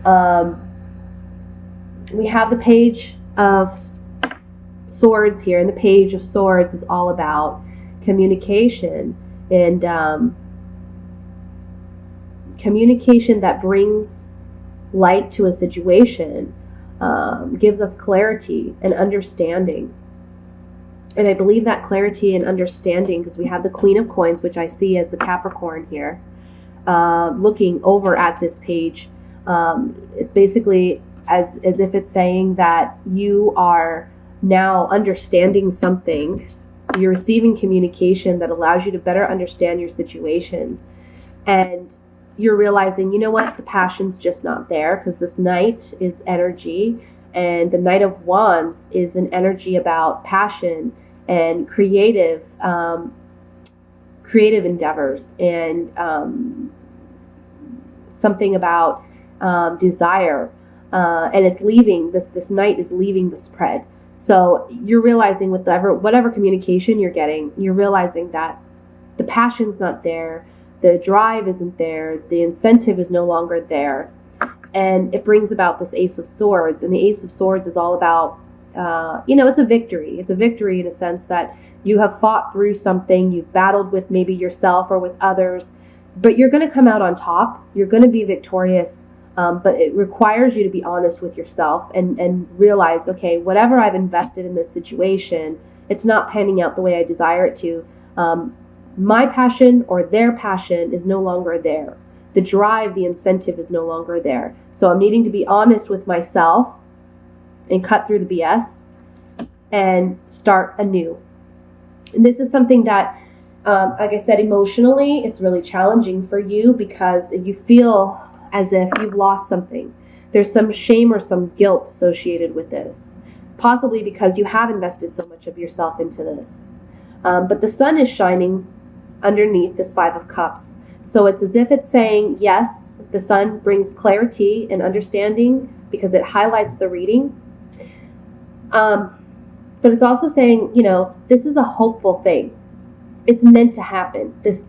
Um, we have the Page of Swords here, and the Page of Swords is all about communication and communication that brings light to a situation, gives us clarity and understanding. And I believe that clarity and understanding, because we have the Queen of Coins, which I see as the Capricorn here, looking over at this page. It's basically as if it's saying that you are now understanding something. You're receiving communication that allows you to better understand your situation. And you're realizing, you know what, the passion's just not there, because this Knight is energy, and the Knight of Wands is an energy about passion and creative endeavors, and something about desire, and it's leaving this Knight is leaving the spread. So you're realizing with whatever communication you're getting, you're realizing that the passion's not there, the drive isn't there, the incentive is no longer there, and it brings about this Ace of Swords. And the Ace of Swords is all about, it's a victory. It's a victory in a sense that you have fought through something, you've battled with maybe yourself or with others, but you're going to come out on top. You're going to be victorious, but it requires you to be honest with yourself and realize, okay, whatever I've invested in this situation, it's not panning out the way I desire it to. My passion or their passion is no longer there. The drive, the incentive is no longer there. So I'm needing to be honest with myself and cut through the BS and start anew. And this is something that, like I said, emotionally, it's really challenging for you, because you feel as if you've lost something. There's some shame or some guilt associated with this, possibly because you have invested so much of yourself into this. But the sun is shining underneath this Five of Cups. So it's as if it's saying, yes, the sun brings clarity and understanding because it highlights the reading. But it's also saying, this is a hopeful thing. It's meant to happen. This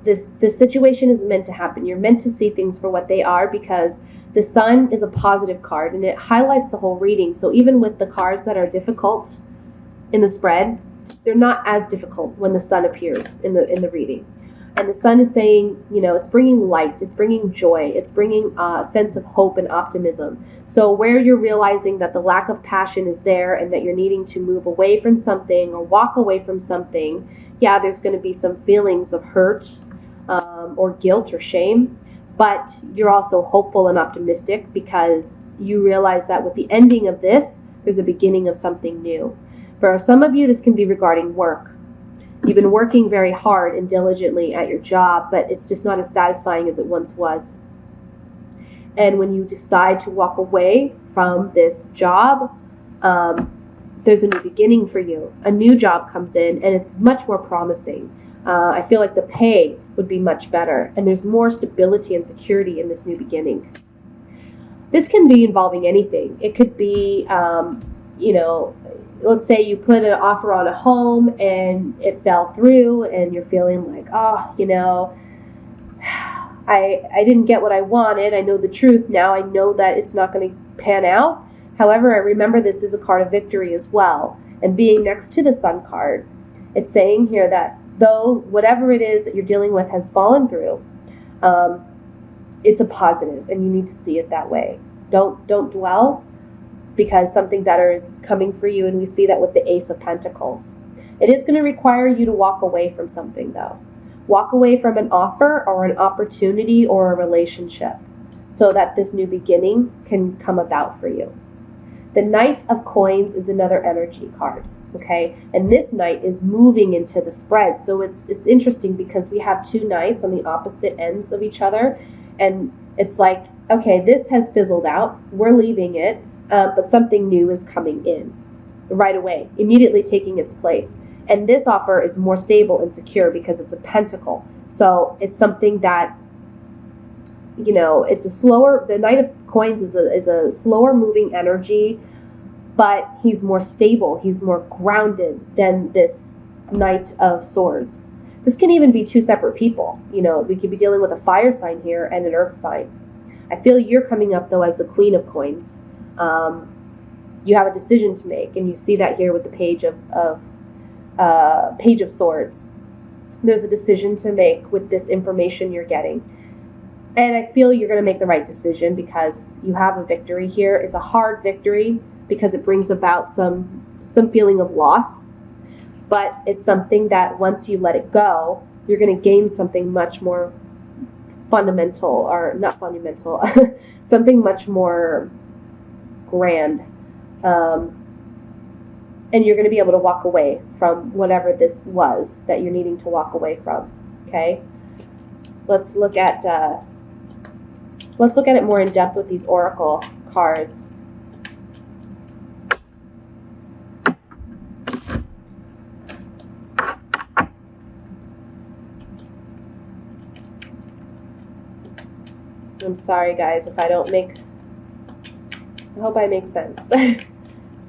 situation is meant to happen. You're meant to see things for what they are, because the sun is a positive card and it highlights the whole reading. So even with the cards that are difficult in the spread, they're not as difficult when the sun appears in the reading. And the sun is saying, it's bringing light, it's bringing joy, it's bringing a sense of hope and optimism. So where you're realizing that the lack of passion is there and that you're needing to move away from something or walk away from something, yeah, there's going to be some feelings of hurt or guilt or shame. But you're also hopeful and optimistic because you realize that with the ending of this, there's a beginning of something new. For some of you, this can be regarding work. You've been working very hard and diligently at your job, but it's just not as satisfying as it once was. And when you decide to walk away from this job, there's a new beginning for you. A new job comes in, and it's much more promising. I feel like the pay would be much better, and there's more stability and security in this new beginning. This can be involving anything. It could be, let's say you put an offer on a home and it fell through, and you're feeling like, I didn't get what I wanted. I know the truth now. I know that it's not going to pan out. However, I remember this is a card of victory as well. And being next to the Sun card, it's saying here that though whatever it is that you're dealing with has fallen through, it's a positive, and you need to see it that way. Don't dwell, because something better is coming for you, and we see that with the Ace of Pentacles. It is going to require you to walk away from something, though. Walk away from an offer or an opportunity or a relationship so that this new beginning can come about for you. The Knight of Coins is another energy card, okay? And this Knight is moving into the spread. So it's interesting because we have two Knights on the opposite ends of each other, and it's like, okay, this has fizzled out. We're leaving it. But something new is coming in right away, immediately taking its place. And this offer is more stable and secure because it's a pentacle. So it's something that, it's a slower, the Knight of Coins is a slower moving energy, but he's more stable. He's more grounded than this Knight of Swords. This can even be two separate people. We could be dealing with a fire sign here and an earth sign. I feel you're coming up, though, as the Queen of Coins. You have a decision to make, and you see that here with the Page of Swords. There's a decision to make with this information you're getting. And I feel you're going to make the right decision because you have a victory here. It's a hard victory because it brings about some feeling of loss. But it's something that once you let it go, you're going to gain something much more fundamental, or not fundamental, something much more grand. And you're going to be able to walk away from whatever this was that you're needing to walk away from. Okay? Let's look at it more in depth with these oracle cards. I'm sorry, guys, if I don't make... I hope I make sense.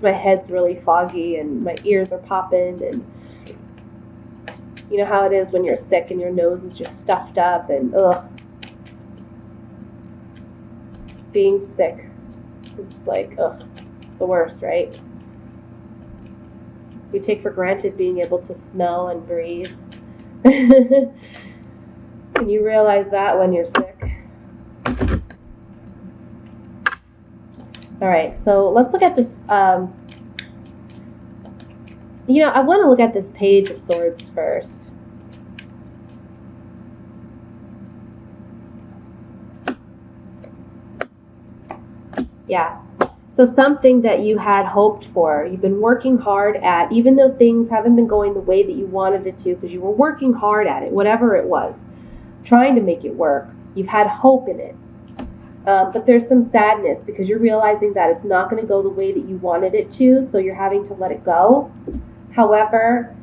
My head's really foggy and my ears are popping, and you know how it is when you're sick and your nose is just stuffed up, and being sick is like, it's the worst, right? You take for granted being able to smell and breathe. And you realize that when you're sick. All right, so let's look at this. I want to look at this Page of Swords first. Yeah. So something that you had hoped for, you've been working hard at, even though things haven't been going the way that you wanted it to, because you were working hard at it, whatever it was, trying to make it work. You've had hope in it. But there's some sadness because you're realizing that it's not going to go the way that you wanted it to, so you're having to let it go. However,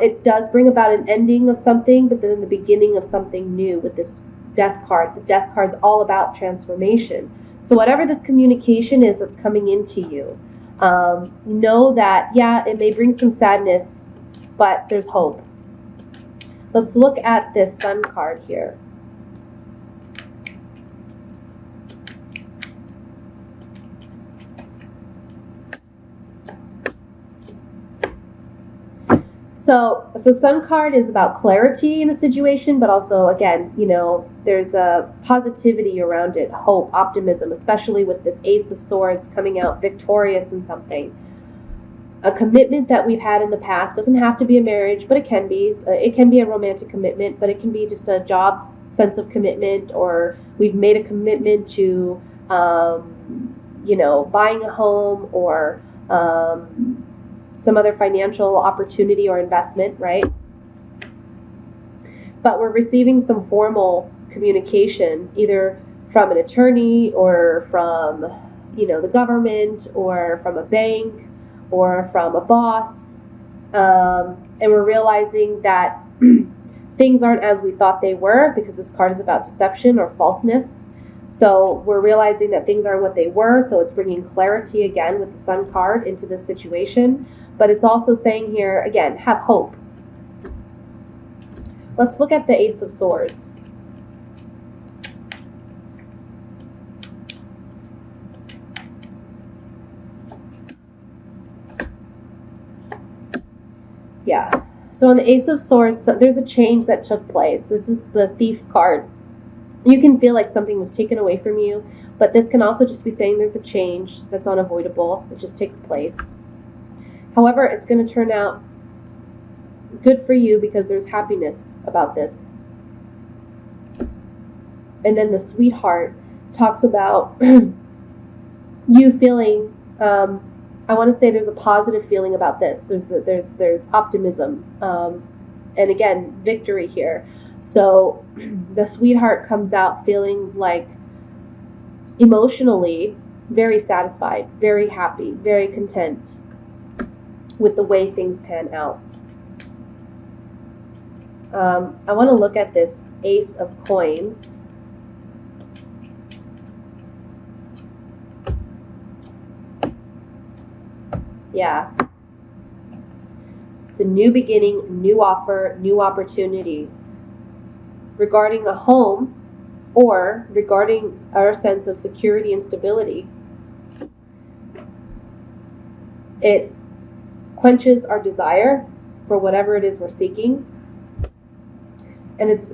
it does bring about an ending of something, but then the beginning of something new with this Death card. The Death card's all about transformation. So whatever this communication is that's coming into you, know that, yeah, it may bring some sadness, but there's hope. Let's look at this Sun card here. So the Sun card is about clarity in a situation, but also, again, there's a positivity around it, hope, optimism, especially with this Ace of Swords coming out victorious in something. A commitment that we've had in the past doesn't have to be a marriage, but it can be. It can be a romantic commitment, but it can be just a job sense of commitment, or we've made a commitment to, buying a home, or some other financial opportunity or investment, right? But we're receiving some formal communication, either from an attorney or from, the government, or from a bank, or from a boss. And we're realizing that things aren't as we thought they were, because this card is about deception or falseness. So we're realizing that things aren't what they were, so it's bringing clarity again with the Sun card into this situation. But it's also saying here, again, have hope. Let's look at the Ace of Swords. Yeah. So on the Ace of Swords, there's a change that took place. This is the Thief card. You can feel like something was taken away from you, but this can also just be saying there's a change that's unavoidable. It just takes place. However, it's going to turn out good for you because there's happiness about this. And then the Sweetheart talks about you feeling, I want to say there's a positive feeling about this. There's optimism. And again, victory here. So the Sweetheart comes out feeling like emotionally very satisfied, very happy, very content with the way things pan out. I want to look at this Ace of Coins. Yeah. It's a new beginning, new offer, new opportunity. Regarding a home, or regarding our sense of security and stability, it quenches our desire for whatever it is we're seeking. And it's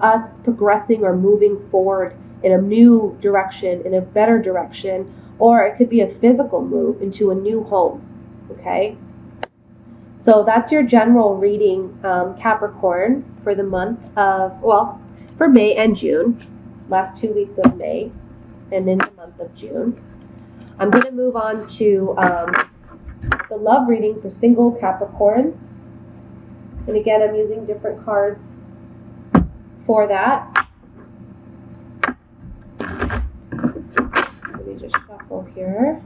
us progressing or moving forward in a new direction, in a better direction, or it could be a physical move into a new home. Okay? So that's your general reading, Capricorn, for the month of, well, for May and June, last 2 weeks of May, and in the month of June. I'm going to move on to the love reading for single Capricorns. And again, I'm using different cards for that. Let me just shuffle here.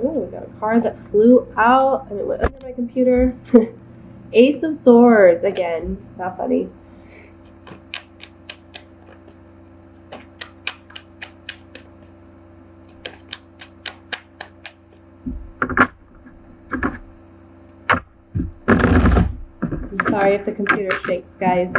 We got a card that flew out and it went under my computer. Ace of Swords again. Not funny. I'm sorry if the computer shakes, guys.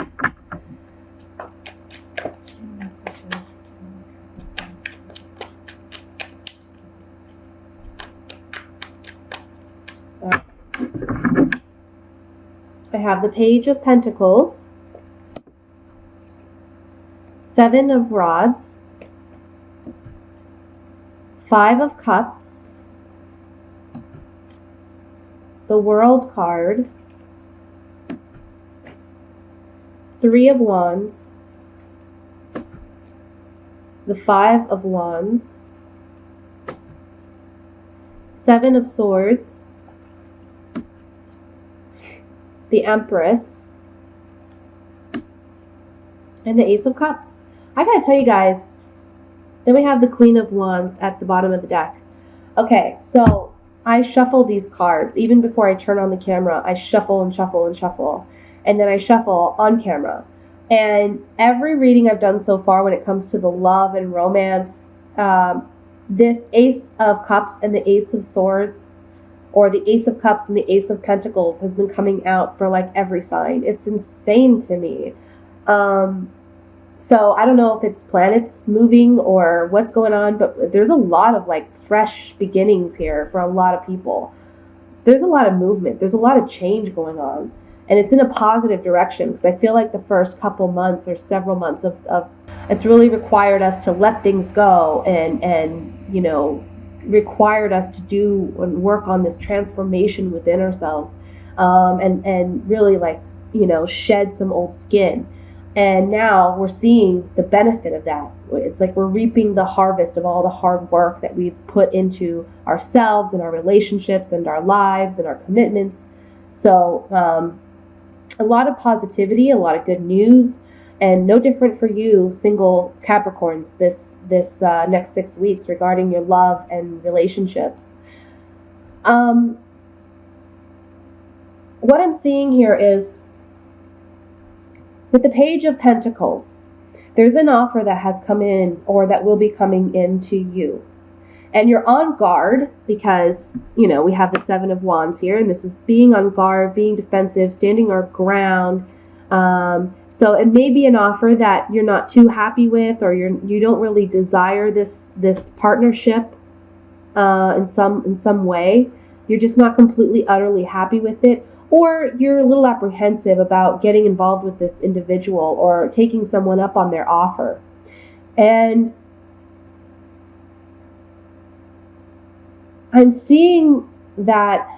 I have the Page of Pentacles, Seven of Rods, Five of Cups, the World card, Three of Wands, the Five of Wands, Seven of Swords, the Empress, and the Ace of Cups. I gotta tell you guys, then we have the Queen of Wands at the bottom of the deck. Okay, so I shuffle these cards. Even before I turn on the camera, I shuffle and shuffle and shuffle. And then I shuffle on camera. And every reading I've done so far when it comes to the love and romance, this Ace of Cups and the Ace of Swords, or the Ace of Cups and the Ace of Pentacles, has been coming out for like every sign. It's insane to me. So I don't know if it's planets moving or what's going on, but there's a lot of like fresh beginnings here for a lot of people. There's a lot of movement. There's a lot of change going on. And it's in a positive direction, because I feel like the first couple months or several months of it's really required us to let things go and you know, required us to do and work on this transformation within ourselves, and really, like, you know, shed some old skin. And now we're seeing the benefit of that. It's like we're reaping the harvest of all the hard work that we've put into ourselves and our relationships and our lives and our commitments. So a lot of positivity, a lot of good news, and no different for you, single Capricorns, this next 6 weeks regarding your love and relationships. What I'm seeing here is, with the Page of Pentacles, there's an offer that has come in, or that will be coming in to you. And you're on guard because, you know, we have the Seven of Wands here, and this is being on guard, being defensive, standing our ground. So it may be an offer that you're not too happy with, or you don't really desire this partnership in some way. You're just not completely, utterly happy with it. Or you're a little apprehensive about getting involved with this individual or taking someone up on their offer. And I'm seeing that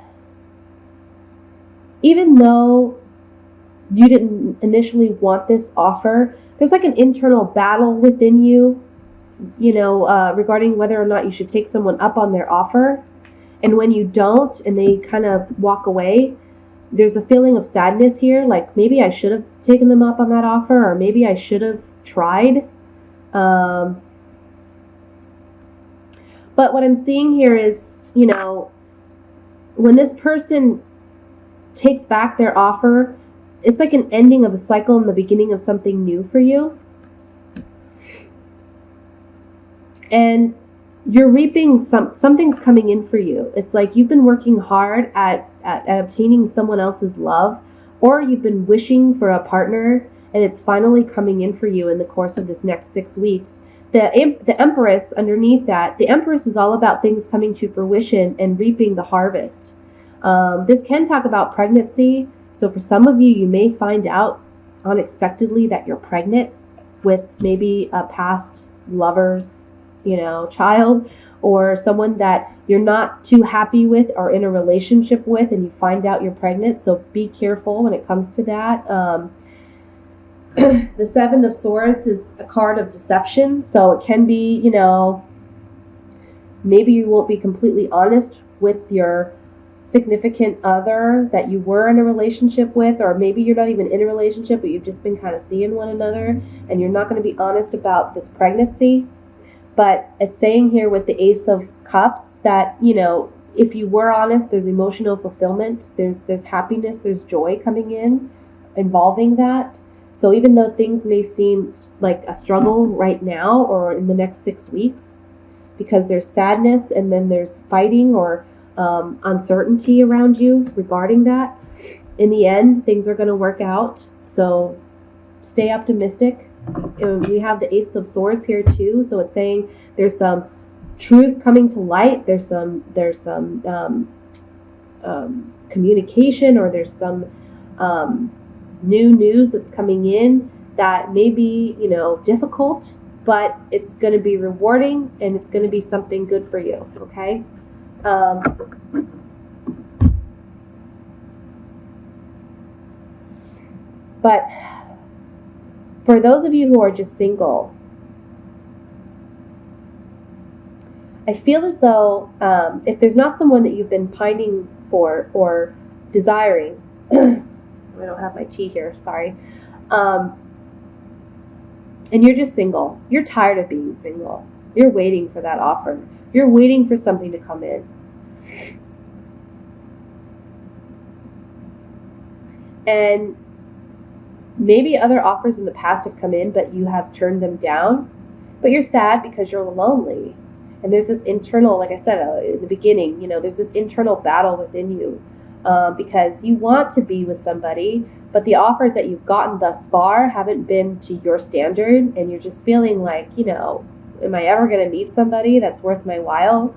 even though you didn't initially want this offer, there's like an internal battle within you, you know, regarding whether or not you should take someone up on their offer. And when you don't and they kind of walk away, there's a feeling of sadness here. Like maybe I should have taken them up on that offer, or maybe I should have tried. But what I'm seeing here is, when this person takes back their offer, it's like an ending of a cycle and the beginning of something new for you. And you're reaping something's coming in for you. It's like you've been working hard at obtaining someone else's love, or you've been wishing for a partner and it's finally coming in for you in the course of this next 6 weeks. The Empress underneath that, the Empress is all about things coming to fruition and reaping the harvest. This can talk about pregnancy. So for some of you, you may find out unexpectedly that you're pregnant with maybe a past lover's, child, or someone that you're not too happy with or in a relationship with, and you find out you're pregnant. So be careful when it comes to that. The Seven of Swords is a card of deception. So it can be, maybe you won't be completely honest with your significant other that you were in a relationship with, or maybe you're not even in a relationship, but you've just been kind of seeing one another, and you're not going to be honest about this pregnancy. But it's saying here with the Ace of Cups that, if you were honest, there's emotional fulfillment, there's happiness, there's joy coming in involving that. So even though things may seem like a struggle right now or in the next 6 weeks, because there's sadness and then there's fighting or uncertainty around you regarding that, in the end, things are going to work out. So stay optimistic. We have the Ace of Swords here too, so it's saying there's some truth coming to light. There's some communication, or there's some new news that's coming in that may be difficult, but it's going to be rewarding and it's going to be something good for you. Okay. But for those of you who are just single, I feel as though if there's not someone that you've been pining for or desiring, I don't have my tea here, sorry, and you're just single, you're tired of being single, you're waiting for that offer, you're waiting for something to come in. And maybe other offers in the past have come in, but you have turned them down. But you're sad because you're lonely. And there's this internal, like I said in the beginning, there's this internal battle within you because you want to be with somebody, but the offers that you've gotten thus far haven't been to your standard. And you're just feeling like, am I ever going to meet somebody that's worth my while?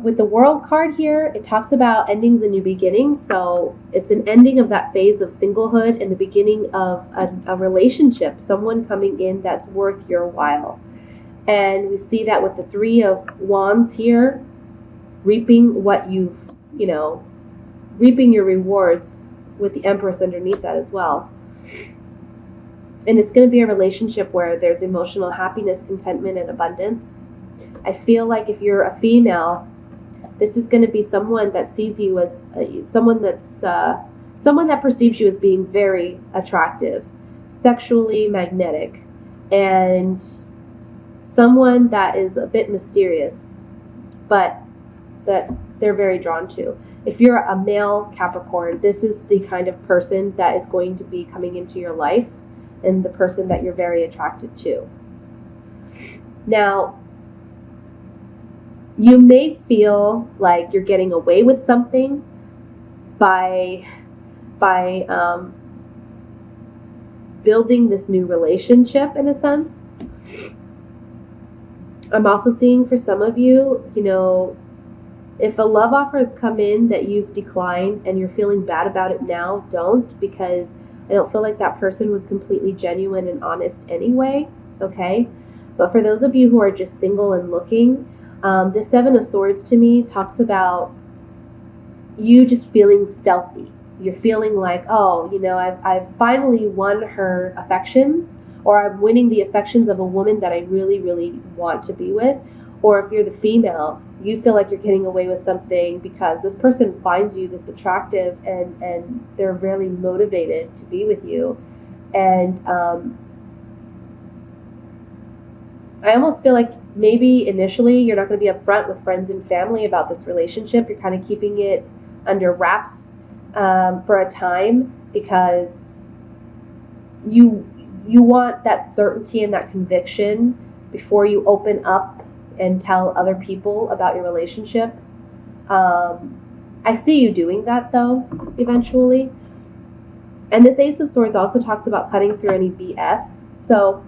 With the World card here, it talks about endings and new beginnings. So it's an ending of that phase of singlehood and the beginning of a relationship, someone coming in that's worth your while. And we see that with the Three of Wands here, reaping what you've, reaping your rewards with the Empress underneath that as well. And it's going to be a relationship where there's emotional happiness, contentment, and abundance. I feel like if you're a female, this is going to be someone that sees you as someone that perceives you as being very attractive, sexually magnetic, and someone that is a bit mysterious, but that they're very drawn to. If you're a male Capricorn, this is the kind of person that is going to be coming into your life and the person that you're very attracted to. Now, you may feel like you're getting away with something by building this new relationship in a sense. I'm also seeing for some of you, if a love offer has come in that you've declined and you're feeling bad about it now, don't, because I don't feel like that person was completely genuine and honest anyway, okay? But for those of you who are just single and looking, the Seven of Swords to me talks about you just feeling stealthy. You're feeling like, I've finally won her affections, or I'm winning the affections of a woman that I really, really want to be with. Or if you're the female, you feel like you're getting away with something because this person finds you this attractive, and they're really motivated to be with you. And I almost feel like maybe initially you're not going to be upfront with friends and family about this relationship. You're kind of keeping it under wraps for a time, because you want that certainty and that conviction before you open up and tell other people about your relationship. I see you doing that, though, eventually. And this Ace of Swords also talks about cutting through any BS. So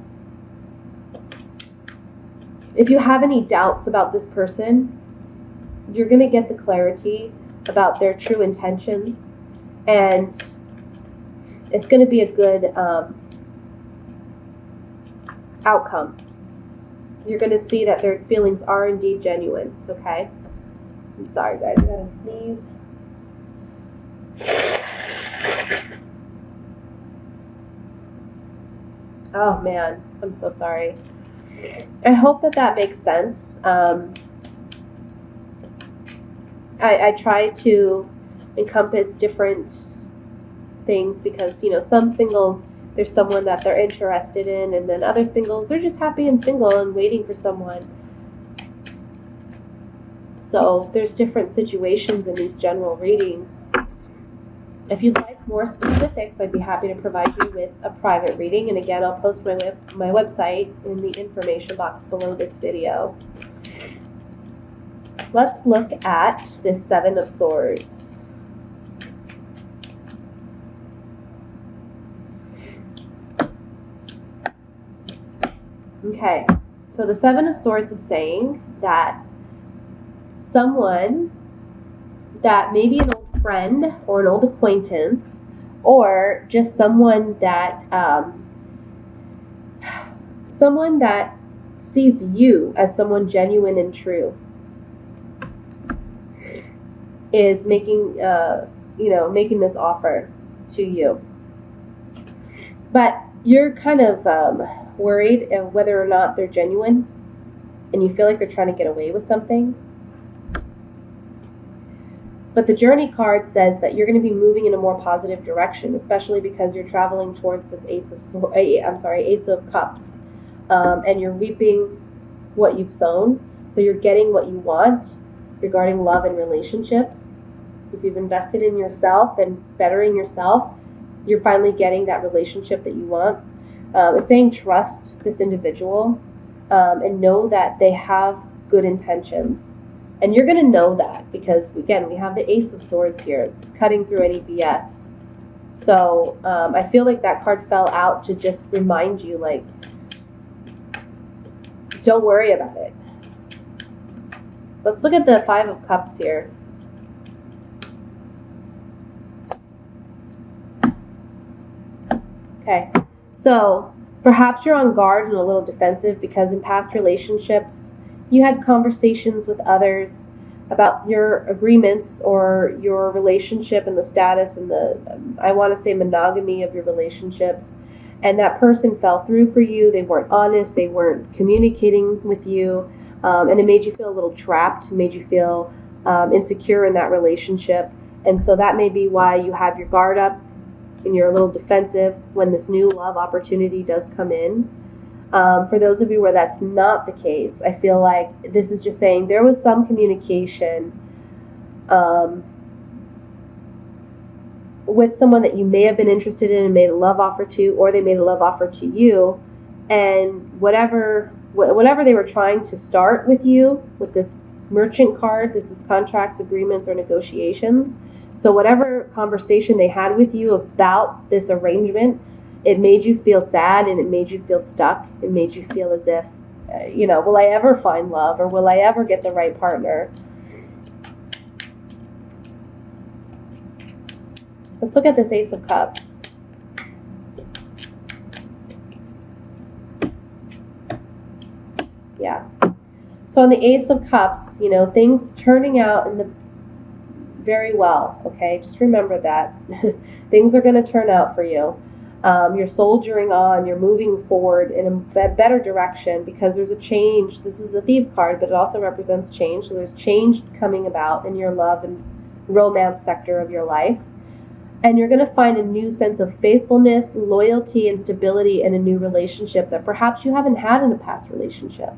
if you have any doubts about this person, you're going to get the clarity about their true intentions, and it's going to be a good outcome. You're going to see that their feelings are indeed genuine, okay? I'm sorry, guys. I gotta sneeze. Oh, man. I'm so sorry. I hope that makes sense. I try to encompass different things because, some singles, there's someone that they're interested in, and then other singles, they're just happy and single and waiting for someone. So there's different situations in these general readings. If you'd like more specifics, I'd be happy to provide you with a private reading. And again, I'll post my website in the information box below this video. Let's look at this Seven of Swords. Okay, so the Seven of Swords is saying that someone that maybe an old friend or an old acquaintance, or just someone that sees you as someone genuine and true, is making making this offer to you. But you're kind of worried of whether or not they're genuine, and you feel like they're trying to get away with something. But the Journey card says that you're going to be moving in a more positive direction, especially because you're traveling towards this Ace of Cups, and you're reaping what you've sown. So you're getting what you want regarding love and relationships. If you've invested in yourself and bettering yourself, you're finally getting that relationship that you want. It's saying trust this individual and know that they have good intentions. And you're going to know that because, again, we have the Ace of Swords here. It's cutting through any BS. So I feel like that card fell out to just remind you, like, don't worry about it. Let's look at the Five of Cups here. Okay, so perhaps you're on guard and a little defensive because in past relationships, you had conversations with others about your agreements or your relationship and the status and the, I want to say, monogamy of your relationships. And that person fell through for you. They weren't honest. They weren't communicating with you. And it made you feel a little trapped, made you feel insecure in that relationship. And so that may be why you have your guard up and you're a little defensive when this new love opportunity does come in. For those of you where that's not the case, I feel like this is just saying there was some communication with someone that you may have been interested in and made a love offer to, or they made a love offer to you, and whatever they were trying to start with you with this Merchant card, this is contracts, agreements, or negotiations. So whatever conversation they had with you about this arrangement, it made you feel sad and it made you feel stuck. It made you feel as if, will I ever find love, or will I ever get the right partner? Let's look at this Ace of Cups. Yeah. So on the Ace of Cups, things turning out in the very well, okay? Just remember that. Things are going to turn out for you. You're soldiering on, you're moving forward in a better direction because there's a change. This is the Thief card, but it also represents change. So there's change coming about in your love and romance sector of your life. And you're going to find a new sense of faithfulness, loyalty, and stability in a new relationship that perhaps you haven't had in a past relationship.